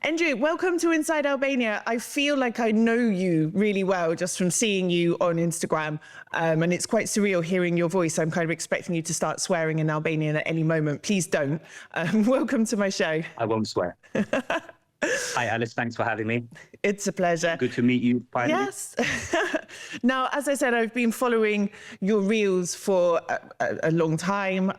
Endrit, welcome to Inside Albania. I feel like I know you really well just from seeing you on Instagram, and it's quite surreal hearing your voice. I'm kind of expecting you to start swearing in Albanian at any moment. Please don't. Welcome to my show. I won't swear. Hi, Alice. Thanks for having me. It's a pleasure. Good to meet you, finally. Yes. Now, as I said, I've been following your reels for a long time.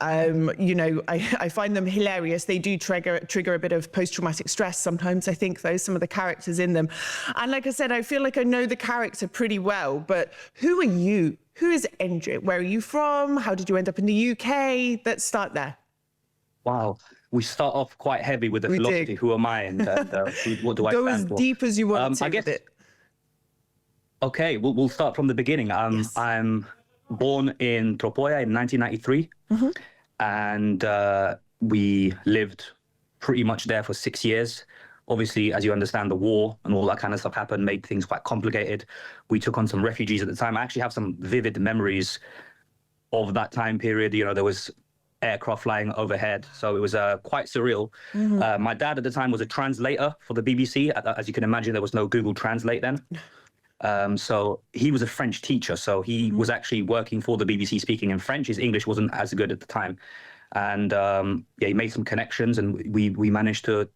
You know, I find them hilarious. They do trigger a bit of post-traumatic stress sometimes, I think, though, some of the characters in them. And like I said, I feel like I know the character pretty well. But who are you? Who is Endrit? Where are you from? How did you end up in the UK? Let's start there. Wow. We start off quite heavy with the philosophy. Who am I? And what do I stand for? Go as deep as you want to. I guess. Okay, we'll start from the beginning. Yes. I'm born in Tropoja in 1993, and we lived pretty much there for 6 years. Obviously, as you understand, the war and all that kind of stuff happened, made things quite complicated. We took on some refugees at the time. I actually have some vivid memories of that time period. You know, there was aircraft flying overhead, so it was quite surreal. My dad at the time was a translator for the BBC. As you can imagine, there was no Google Translate then. So he was a French teacher, so he was actually working for the BBC speaking in French. His English wasn't as good at the time. And yeah, he made some connections, and we managed to,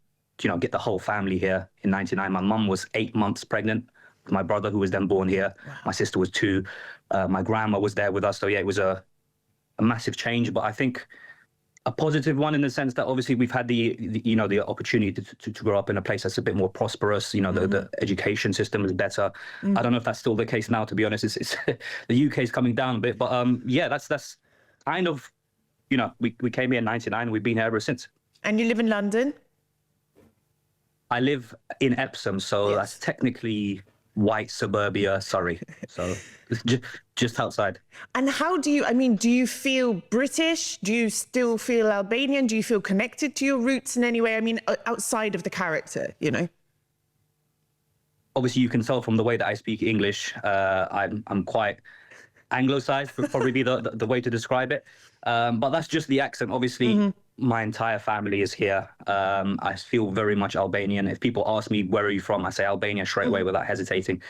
you know, get the whole family here in '99. My mum was 8 months pregnant with my brother, who was then born here. Wow. My sister was 2. My grandma was there with us. So yeah, it was a massive change, but I think a positive one in the sense that obviously we've had the opportunity to grow up in a place that's a bit more prosperous. You know, the education system is better. I don't know if that's still the case now, to be honest. It's the UK is coming down a bit, but yeah, that's kind of, you know, we came here in '99 and we've been here ever since. And you live in London? I live in Epsom, so that's technically white suburbia, Surrey, so just outside. And how do you, I mean, do you feel British? Do you still feel Albanian? Do you feel connected to your roots in any way? I mean, outside of the character, you know? Obviously, you can tell from the way that I speak English, I'm quite Anglicized, would probably be the way to describe it. But that's just the accent. Obviously, my entire family is here. I feel very much Albanian. If people ask me, where are you from? I say Albania straight away without hesitating.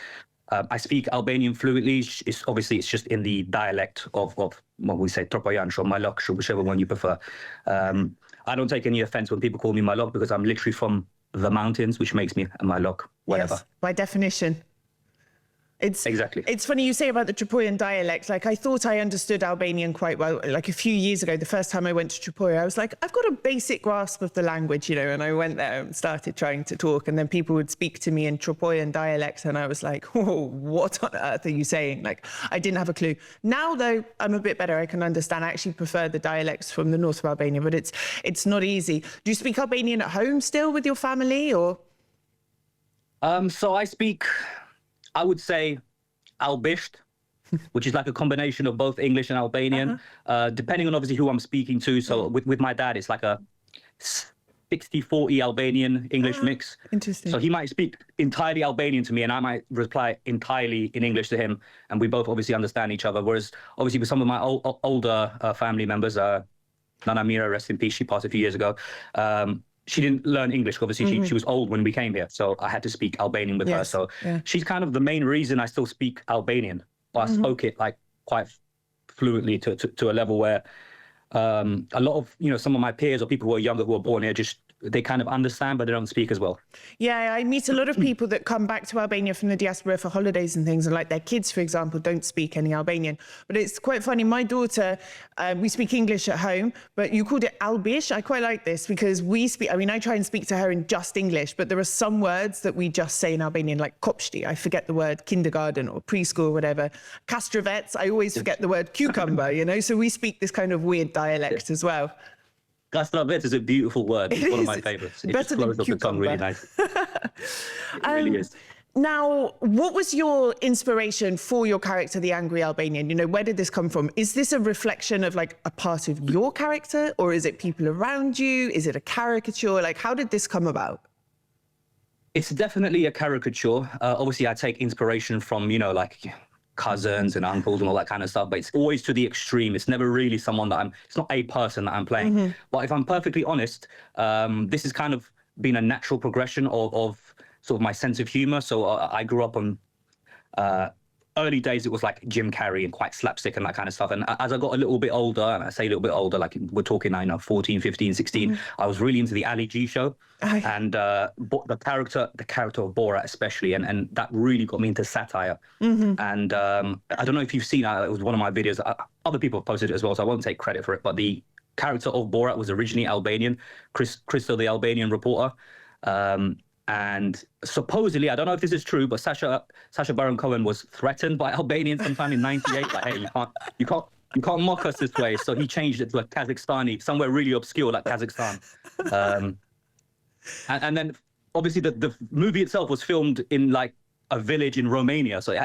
I speak Albanian fluently. It's just in the dialect of what we say, Tropojansh or Malok, whichever one you prefer. I don't take any offense when people call me Malok, because I'm literally from the mountains, which makes me a Malok, whatever. Yes, by definition. Exactly. It's funny you say about the Tropojan dialect. Like, I thought I understood Albanian quite well. Like, a few years ago, the first time I went to Tropoja, I was like, I've got a basic grasp of the language, you know, and I went there and started trying to talk, and then people would speak to me in Tropojan dialect, and I was like, oh, what on earth are you saying? Like, I didn't have a clue. Now, though, I'm a bit better. I can understand. I actually prefer the dialects from the north of Albania, but it's not easy. Do you speak Albanian at home still with your family, or? So I speak, I would say, Albisht, which is like a combination of both English and Albanian, depending on obviously who I'm speaking to. So with my dad, it's like a 60-40 Albanian English mix. Interesting. So he might speak entirely Albanian to me, and I might reply entirely in English to him, and we both obviously understand each other. Whereas obviously with some of my older family members, Nana Mira, rest in peace, she passed a few years ago. She didn't learn English. Obviously, she was old when we came here, so I had to speak Albanian with her. So she's kind of the main reason I still speak Albanian. But I spoke it like quite fluently to a level where a lot of, you know, some of my peers or people who are younger who are born here, just they kind of understand, but they don't speak as well. Yeah, I meet a lot of people that come back to Albania from the diaspora for holidays and things, and like their kids, for example, don't speak any Albanian. But it's quite funny. My daughter, we speak English at home, but you called it Albish. I quite like this because we speak, I mean, I try and speak to her in just English, but there are some words that we just say in Albanian, like kopshti. I forget the word kindergarten or preschool or whatever. Kastravets, I always forget the word cucumber, you know? So we speak this kind of weird dialect as well. Kastravets is a beautiful word. It's one of my favorites. It just flows off the tongue really nice. It really is. Now, what was your inspiration for your character, the angry Albanian? You know, where did this come from? Is this a reflection of like a part of your character, or is it people around you? Is it a caricature? Like, how did this come about? It's definitely a caricature. Obviously, I take inspiration from, you know, like cousins and uncles and all that kind of stuff, but it's always to the extreme. It's never really someone that it's not a person that I'm playing. But if I'm perfectly honest, this is kind of been a natural progression of sort of my sense of humor. So I grew up on early days, it was like Jim Carrey and quite slapstick and that kind of stuff. And as I got a little bit older, and I say a little bit older, like we're talking now, 14, 15, 16, I was really into the Ali G show. And the character of Borat especially, and that really got me into satire. And I don't know if you've seen it was one of my videos. Other people have posted it as well, so I won't take credit for it. But the character of Borat was originally Albanian, Christo the Albanian reporter. And supposedly, I don't know if this is true, but Sacha Baron Cohen was threatened by Albanians sometime in '98. Like, hey, you can't mock us this way. So he changed it to a Kazakhstani, somewhere really obscure like Kazakhstan. And then obviously the movie itself was filmed in like a village in Romania. So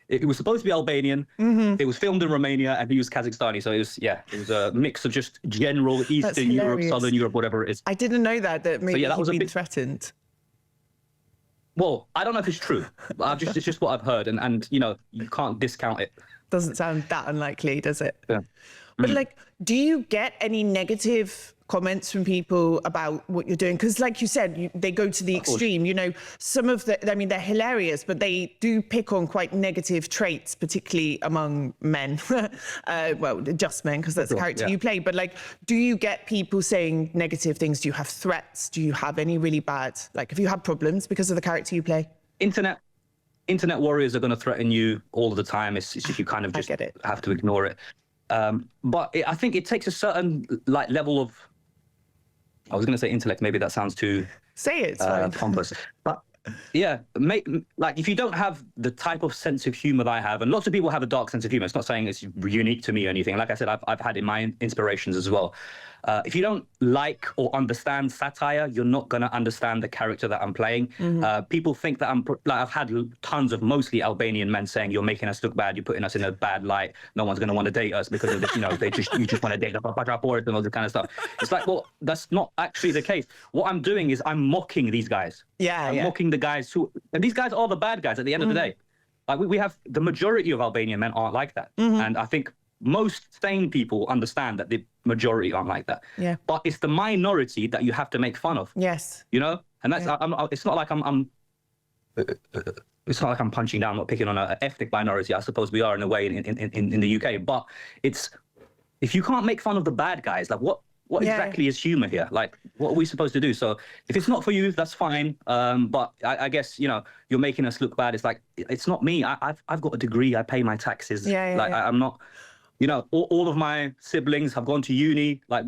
it was supposed to be Albanian. It was filmed in Romania, and he was Kazakhstani. So it was a mix of just general Eastern Europe, Southern Europe, whatever it is. I didn't know that maybe he'd been threatened. Well, I don't know if it's true, but it's just what I've heard, and you can't discount it. Doesn't sound that unlikely, does it? Yeah. But like, do you get any negative comments from people about what you're doing? Because like you said, they go to the extreme. Some of they're hilarious, but they do pick on quite negative traits, particularly among men. Well, just men, because that's the character you play. But like, do you get people saying negative things? Do you have threats? Do you have any really bad, like, have you had problems because of the character you play? Internet warriors are going to threaten you all of the time. It's just you kind of just have to ignore it. But I think it takes a certain like level of, I was going to say intellect, maybe that sounds too pompous. But yeah, like if you don't have the type of sense of humor that I have, and lots of people have a dark sense of humor, it's not saying it's unique to me or anything. Like I said, I've had in my inspirations as well. If you don't like or understand satire, you're not going to understand the character that I'm playing. People think that I've had tons of mostly Albanian men saying, you're making us look bad, you're putting us in a bad light, no one's going to want to date us because of this, you just want to date us and all this kind of stuff. It's like, well, that's not actually the case. What I'm doing is I'm mocking these guys. I'm mocking the guys and these guys are the bad guys at the end of the day. Like we have, the majority of Albanian men aren't like that. And I think most sane people understand that the majority aren't like that. But it's the minority that you have to make fun of. Yes. And that's it's not like it's not like I'm punching down, not picking on an ethnic minority. I suppose we are in a way in the UK. But it's, if you can't make fun of the bad guys, like what exactly is humor here? Like, what are we supposed to do? So if it's not for you, that's fine. But I guess, you're making us look bad. It's like, it's not me. I've got a degree. I pay my taxes. I'm not, all of my siblings have gone to uni. Like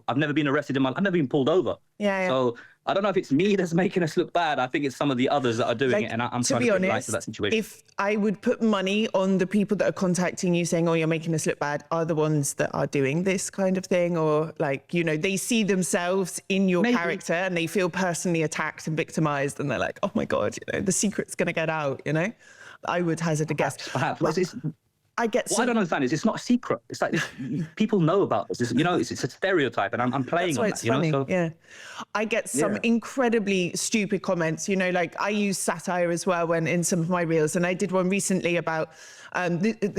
I've never been arrested I've never been pulled over. So I don't know if it's me that's making us look bad. I think it's some of the others that are doing it, and I'm trying to be honest to that situation. If I would put money on the people that are contacting you saying, oh, you're making us look bad, are the ones that are doing this kind of thing, or like, they see themselves in your character and they feel personally attacked and victimized, and they're like, oh my God, the secret's going to get out, I would hazard a guess. Perhaps. I get what I don't understand is it's not a secret. It's like people know about this. It's a stereotype, and I'm playing on that. So I get some incredibly stupid comments. Like I use satire as well when in some of my reels, and I did one recently about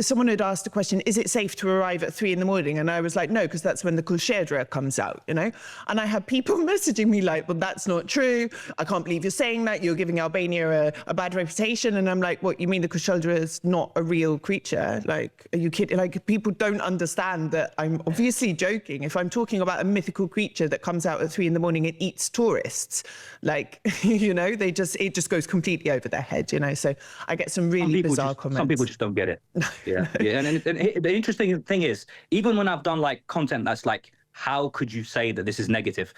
someone had asked a question: is it safe to arrive at 3 a.m? And I was like, no, because that's when the kushedra comes out. And I had people messaging me like, well, that's not true. I can't believe you're saying that. You're giving Albania a bad reputation. And I'm like, what, you mean the kushedra is not a real creature? Like, are you kidding? Like, people don't understand that I'm obviously joking. If I'm talking about a mythical creature that comes out at 3 a.m. and eats tourists, like, it just goes completely over their head, So I get some really bizarre comments. Some people just don't get it. And the interesting thing is, even when I've done like content that's like, how could you say that this is negative?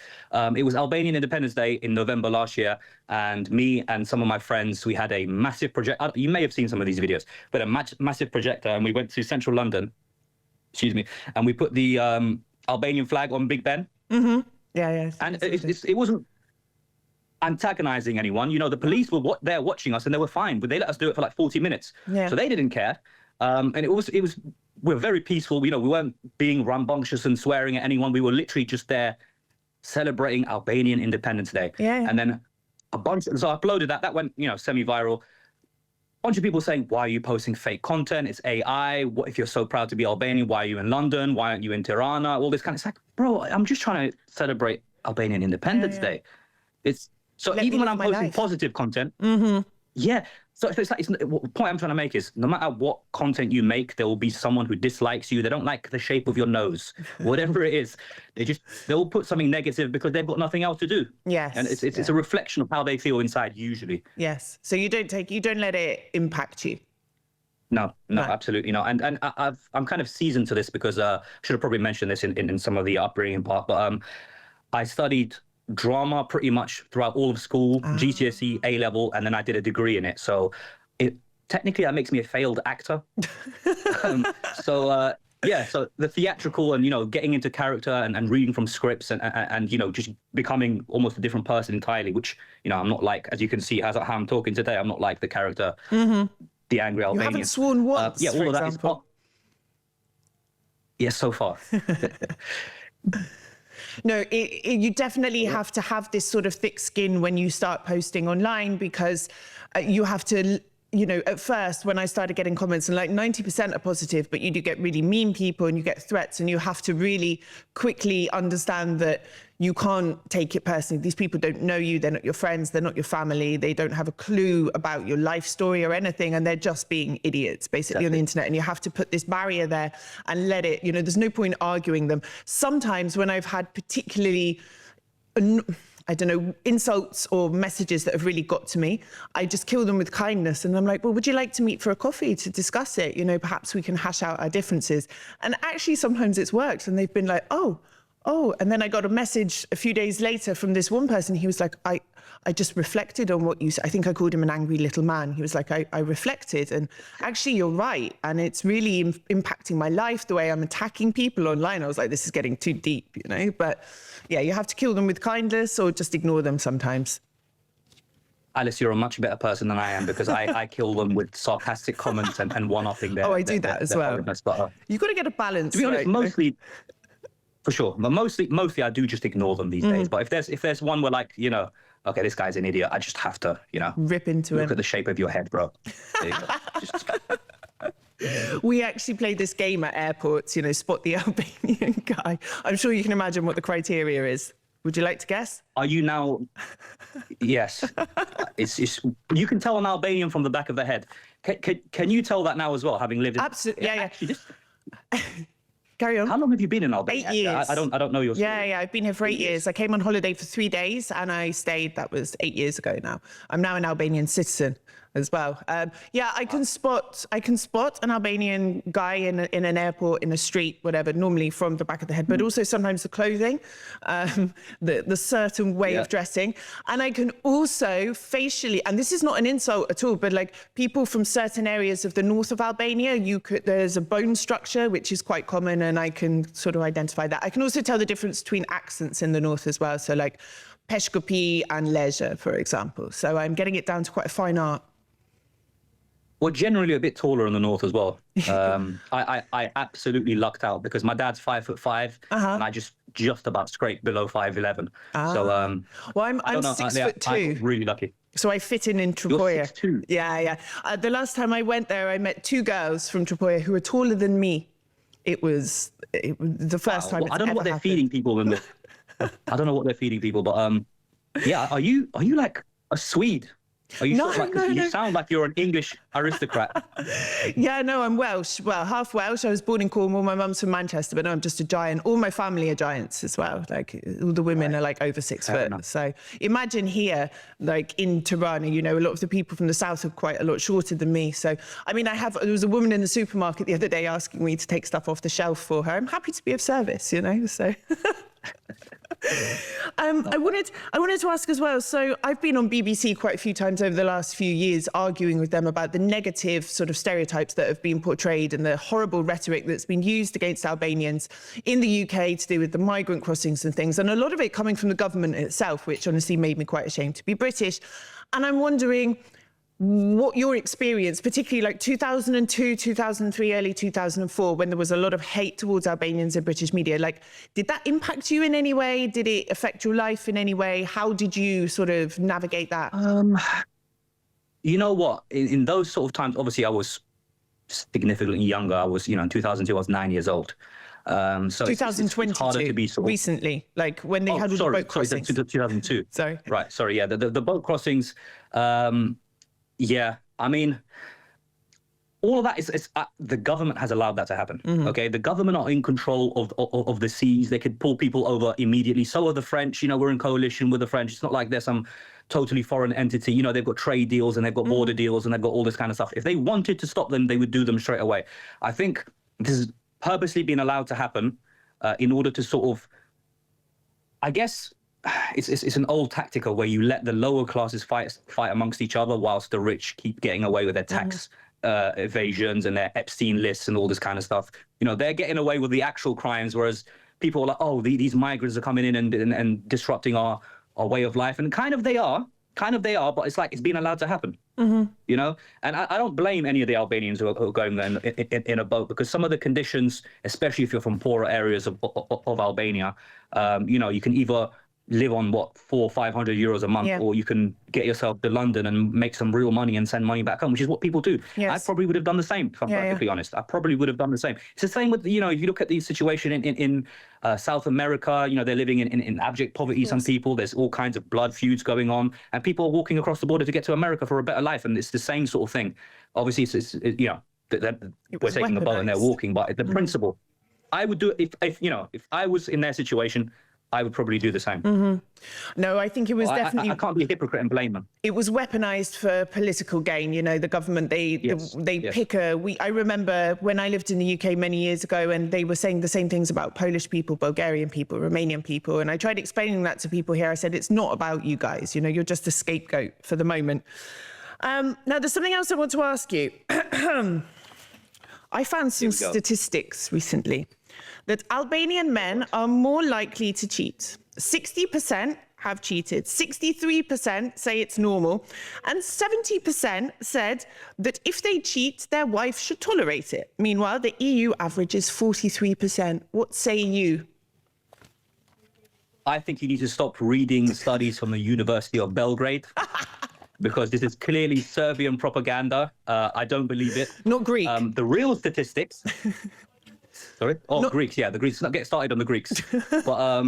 It was Albanian Independence Day in November last year, and me and some of my friends, we had a massive project. You may have seen some of these videos, but a massive projector, and we went to central London, and we put the Albanian flag on Big Ben. And it wasn't antagonizing anyone. The police were there watching us, and they were fine, but they let us do it for like 40 minutes. So they didn't care. And it was we're very peaceful. We weren't being rambunctious and swearing at anyone. We were literally just there celebrating Albanian Independence Day. And then so I uploaded that. That went, semi-viral. A bunch of people saying, why are you posting fake content? It's AI. What if you're so proud to be Albanian? Why are you in London? Why aren't you in Tirana? All this kind of, it's like, bro, I'm just trying to celebrate Albanian Independence Day. It's so Let me even when live I'm my posting life. positive content, yeah. So it's like the point I'm trying to make is no matter what content you make, there will be someone who dislikes you. They don't like the shape of your nose, whatever it is. They'll put something negative because they've got nothing else to do. Yes. And it's a reflection of how they feel inside usually. Yes. So you don't let it impact you. No, absolutely not. And I'm kind of seasoned to this because should have probably mentioned this in some of the upbringing part, but I studied drama pretty much throughout all of school, GCSE, A-level, and then I did a degree in it. So technically that makes me a failed actor. So the theatrical and, getting into character and reading from scripts and just becoming almost a different person entirely, which, I'm not like, as you can see, how I'm talking today, I'm not like the character, the angry Albanian. You haven't sworn once, all for of that example. Yes, so far. No, you definitely have to have this sort of thick skin when you start posting online, because you have to, at first when I started getting comments, and like 90% are positive, but you do get really mean people and you get threats, and you have to really quickly understand that you can't take it personally. These people don't know you, they're not your friends, they're not your family, they don't have a clue about your life story or anything, and they're just being idiots basically on the internet, and you have to put this barrier there and let it, there's no point arguing them. Sometimes when I've had particularly insults or messages that have really got to me, I just kill them with kindness. And I'm like, well, would you like to meet for a coffee to discuss it? Perhaps we can hash out our differences. And actually, sometimes it's worked. And they've been like, oh. And then I got a message a few days later from this one person. He was like, I just reflected on what you said. I think I called him an angry little man. He was like, I reflected, and actually you're right. And it's really impacting my life, the way I'm attacking people online. I was like, this is getting too deep, But yeah, you have to kill them with kindness or just ignore them sometimes. Alice, you're a much better person than I am, because I kill them with sarcastic comments and one-upping their. Oh, I do that as well. But, you've got to get a balance. To be honest, right? mostly. For sure, but mostly I do just ignore them these days. But if there's one where like okay, this guy's an idiot, I just have to rip into him. Look at the shape of your head, bro. There you go. We actually played this game at airports, spot the Albanian guy. I'm sure you can imagine what the criteria is. Would you like to guess? Are you now? Yes, it's you can tell an Albanian from the back of the head. Can you tell that now as well, having lived in? Absolutely, yeah. Actually, Carry on. How long have you been in Albania? 8 years. I don't know your story. Yeah, I've been here for 8 years. I came on holiday for 3 days and I stayed. That was 8 years ago now. I'm now an Albanian citizen as well. I can spot an Albanian guy in an airport, in a street, whatever, normally from the back of the head, but also sometimes the clothing, the certain way of dressing. And I can also facially, and this is not an insult at all, but like people from certain areas of the north of Albania, there's a bone structure, which is quite common, and I can sort of identify that. I can also tell the difference between accents in the north as well. So like Peshkopi and Leisure, for example. So I'm getting it down to quite a fine art. We're generally a bit taller in the north as well. I absolutely lucked out because my dad's 5'5", and I just about scraped below 5'11". So well, I'm 6'2". I got really lucky. So I fit in Tropoja. You're 6'2". Yeah. The last time I went there, I met 2 girls from Tropoja who were taller than me. It was the first time. Well, I don't know what they're feeding people in the. I don't know what they're feeding people, but yeah. Are you like a Swede? Are you No, sure? no. You sound like you're an English aristocrat. Yeah, no, I'm Welsh. Well, half Welsh. I was born in Cornwall. My mum's from Manchester, but no, I'm just a giant. All my family are giants as well. Like all the women are like over 6 foot. Enough. So imagine here, like in Tirana, a lot of the people from the south are quite a lot shorter than me. So, I mean, there was a woman in the supermarket the other day asking me to take stuff off the shelf for her. I'm happy to be of service, so... I wanted to ask as well, so I've been on BBC quite a few times over the last few years arguing with them about the negative sort of stereotypes that have been portrayed and the horrible rhetoric that's been used against Albanians in the UK to do with the migrant crossings and things, and a lot of it coming from the government itself, which honestly made me quite ashamed to be British. And I'm wondering what your experience, particularly like 2002, 2003, early 2004, when there was a lot of hate towards Albanians in British media, like, did that impact you in any way? Did it affect your life in any way? How did you sort of navigate that? You know what? In those sort of times, obviously I was significantly younger. I was, in 2002, I was 9 years old. So it's harder to be sort of... recently, like when they had all the boat crossings. 2002. Sorry. Right, sorry, yeah. The boat crossings, yeah, I mean, all of that is the government has allowed that to happen. Okay, the government are in control of the seas. They could pull people over immediately. So are the French. You know, we're in coalition with the French. It's not like they're some totally foreign entity. You know, they've got trade deals and they've got border deals and they've got all this kind of stuff. If they wanted to stop them, they would do them straight away. I think this has purposely been allowed to happen in order to sort of, I guess, it's an old tactic where you let the lower classes fight amongst each other whilst the rich keep getting away with their tax evasions and their Epstein lists and all this kind of stuff. You know, they're getting away with the actual crimes, whereas people are like, oh, these migrants are coming in and disrupting our way of life. And kind of they are, but it's like it's been allowed to happen. You know, and I don't blame any of the Albanians who are going there in a boat, because some of the conditions, especially if you're from poorer areas of Albania, you know, you can either live on what, 400 or 500 euros a month, or you can get yourself to London and make some real money and send money back home, which is what people do. I probably would have done the same, if I'm perfectly honest. I probably would have done the same. It's the same with, you know, if you look at the situation in South America, you know, they're living in abject poverty, some people, there's all kinds of blood feuds going on, and people are walking across the border to get to America for a better life, and it's the same sort of thing. Obviously, it's you know, we're taking a boat and they're walking, but the principle, I would do it if, you know, if I was in their situation, I would probably do the same. No, I think it was definitely... I can't be a hypocrite and blame them. It was weaponized for political gain. You know, the government, they pick a... I remember when I lived in the UK many years ago, and they were saying the same things about Polish people, Bulgarian people, Romanian people. And I tried explaining that to people here. I said, it's not about you guys. You know, you're just a scapegoat for the moment. Now, there's something else I want to ask you. I found some statistics recently that Albanian men are more likely to cheat. 60% have cheated, 63% say it's normal, and 70% said that if they cheat, their wife should tolerate it. Meanwhile, the EU average is 43%. What say you? I think you need to stop reading studies from the University of Belgrade, because this is clearly Serbian propaganda. I don't believe it. Not Greek. The real statistics... Sorry? Oh, Greeks, yeah, the Greeks. Let's not get started on the Greeks. But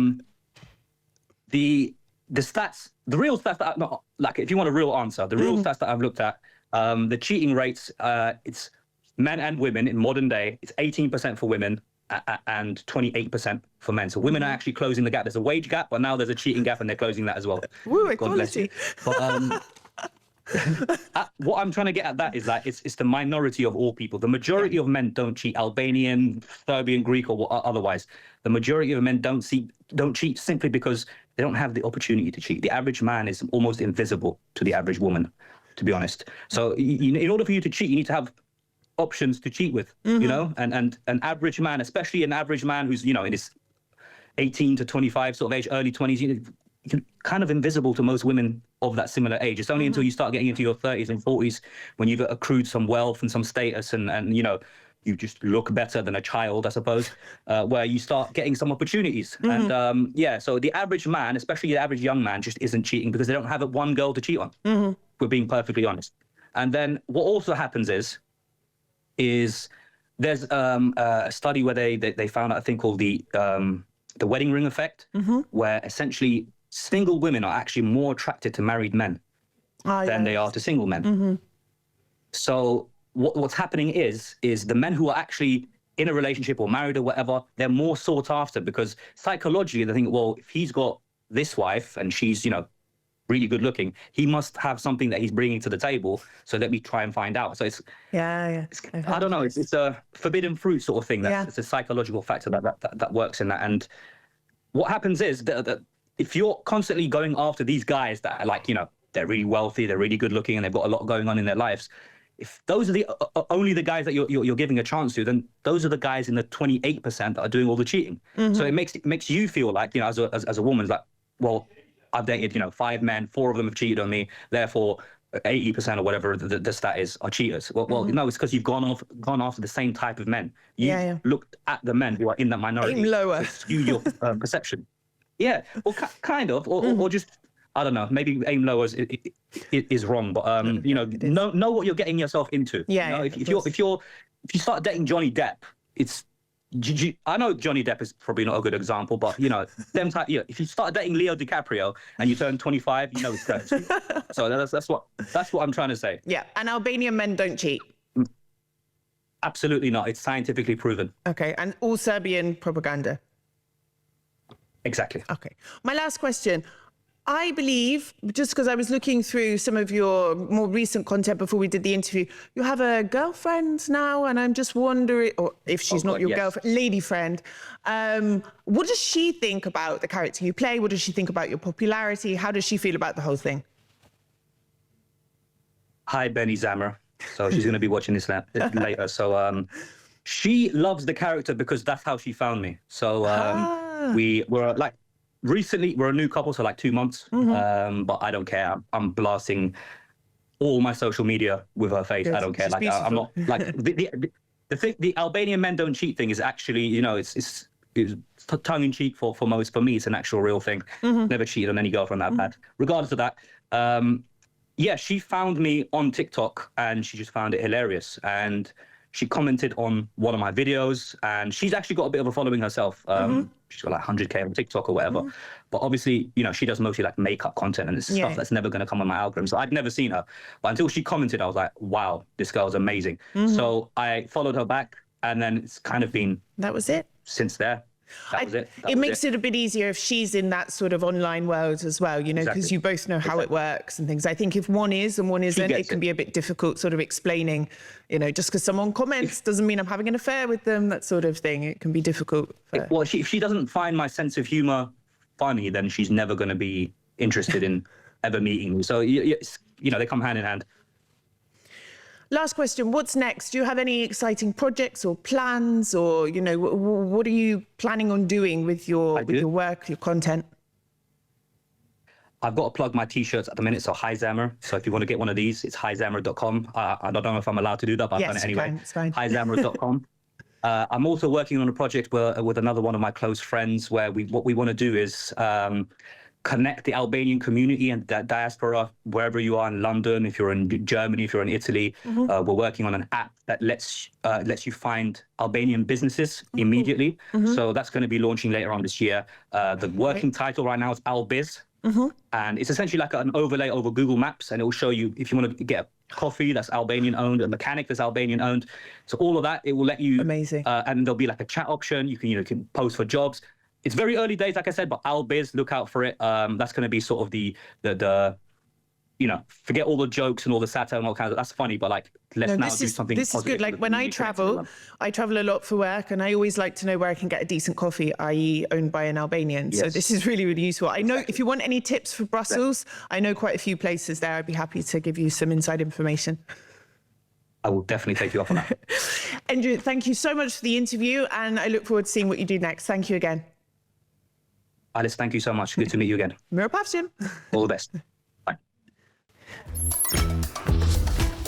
the stats, the real stats that, not like, if you want a real answer, the real stats that I've looked at, the cheating rates, it's men and women in modern day, it's 18% for women and 28% for men. So women are actually closing the gap. There's a wage gap, but now there's a cheating gap and they're closing that as well. Woo, equality. But, what I'm trying to get at that is that it's the minority of all people. The majority of men don't cheat, Albanian, Serbian, Greek, or otherwise. The majority of men don't cheat simply because they don't have the opportunity to cheat. The average man is almost invisible to the average woman, to be honest. So in order for you to cheat, you need to have options to cheat with, you know, and an average man, especially an average man who's, you know, in his 18 to 25 sort of age, early 20s, you're kind of invisible to most women of that similar age. It's only until you start getting into your 30s and 40s when you've accrued some wealth and some status and you know, you just look better than a child, I suppose, where you start getting some opportunities. And yeah, so the average man, especially the average young man, just isn't cheating because they don't have one girl to cheat on, if we're being perfectly honest. And then what also happens is there's a study where they found out a thing called the wedding ring effect, where essentially single women are actually more attracted to married men than they are to single men. So what's happening is the men who are actually in a relationship or married or whatever, they're more sought after because psychologically they think, well, if he's got this wife and she's, you know, really good looking, he must have something that he's bringing to the table. So let me try and find out. So it's I don't know. It's a forbidden fruit sort of thing. It's a psychological factor that works in that. And what happens is that if you're constantly going after these guys that are like, you know, they're really wealthy, they're really good looking, and they've got a lot going on in their lives, if those are the only the guys that you're giving a chance to, then those are the guys in the 28% that are doing all the cheating. So it makes you feel like, you know, as a woman, like, well, I've dated, you know, 5 men, 4 of them have cheated on me, therefore 80% or whatever the stat is are cheaters. Well, no, it's because you've gone after the same type of men. You looked at the men who are in that minority. Aim lower. To skew your perception. Yeah, or kind of, or just, I don't know, maybe aim lower is wrong, but you know what you're getting yourself into. Yeah. You know, if you start dating Johnny Depp, it's I know Johnny Depp is probably not a good example, but you know, if you start dating Leo DiCaprio and you turn 25, you know it's going to. So that's what I'm trying to say. Yeah, and Albanian men don't cheat. Absolutely not. It's scientifically proven. Okay, and all Serbian propaganda. Exactly. Okay. My last question. I believe, just because I was looking through some of your more recent content before we did the interview, you have a girlfriend now, and I'm just wondering, or if she's not your girlfriend, lady friend, what does she think about the character you play? What does she think about your popularity? How does she feel about the whole thing? Hi, Benny Zammer. So she's going to be watching this later. So she loves the character because that's how she found me. So we were like, recently, we're a new couple, so like 2 months, but I don't care. I'm blasting all my social media with her face. I don't care. Like I'm not like the Albanian men don't cheat thing is actually, you know, it's tongue in cheek for me. It's an actual real thing. Never cheated on any girlfriend that bad. Regardless of that, yeah, she found me on TikTok and she just found it hilarious. And she commented on one of my videos, and she's actually got a bit of a following herself. She's got like 100K on TikTok or whatever. But obviously, you know, she does mostly like makeup content and it's stuff that's never going to come on my algorithm. So I'd never seen her. But until she commented, I was like, wow, this girl's amazing. So I followed her back, and then it's kind of been... That was it? Since there. That was it. It makes it a bit easier if she's in that sort of online world as well, you know, because you both know how it works and things. I think if one is and one isn't, it can be a bit difficult sort of explaining, you know, just because someone comments doesn't mean I'm having an affair with them, that sort of thing. It can be difficult. Well, if she doesn't find my sense of humor funny, then she's never going to be interested in ever meeting me. So, you know, they come hand in hand. Last question, what's next? Do you have any exciting projects or plans, or, you know, what are you planning on doing with your work, your content? I've got to plug my t-shirts at the minute, so Hi Zammer. So if you want to get one of these, it's hizammer.com. I don't know if I'm allowed to do that, but I've done it anyway. It's fine. Hizammer.com. I'm also working on a project with another one of my close friends where what we want to do is connect the Albanian community and that diaspora wherever you are in London, if you're in Germany, if you're in Italy. We're working on an app that lets you find Albanian businesses immediately. So that's going to be launching later on this year. The working title right now is Albiz. And it's essentially like an overlay over Google Maps, and it will show you if you want to get a coffee that's Albanian owned, a mechanic that's Albanian owned. So all of that, it will let you. Amazing. And there'll be like a chat option. You can post for jobs. It's very early days, like I said, but Albiz, look out for it. That's going to be sort of the you know, forget all the jokes and all the satire and all kinds of, that's funny, but like, let's now do something This is good. Like when I travel a lot for work, and I always like to know where I can get a decent coffee, i.e. owned by an Albanian. So this is really, really useful. I know if you want any tips for Brussels, I know quite a few places there. I'd be happy to give you some inside information. I will definitely take you up on that. Endrit, thank you so much for the interview, and I look forward to seeing what you do next. Thank you again. Alice, thank you so much. Good to meet you again. Miropavsim. All the best. Bye.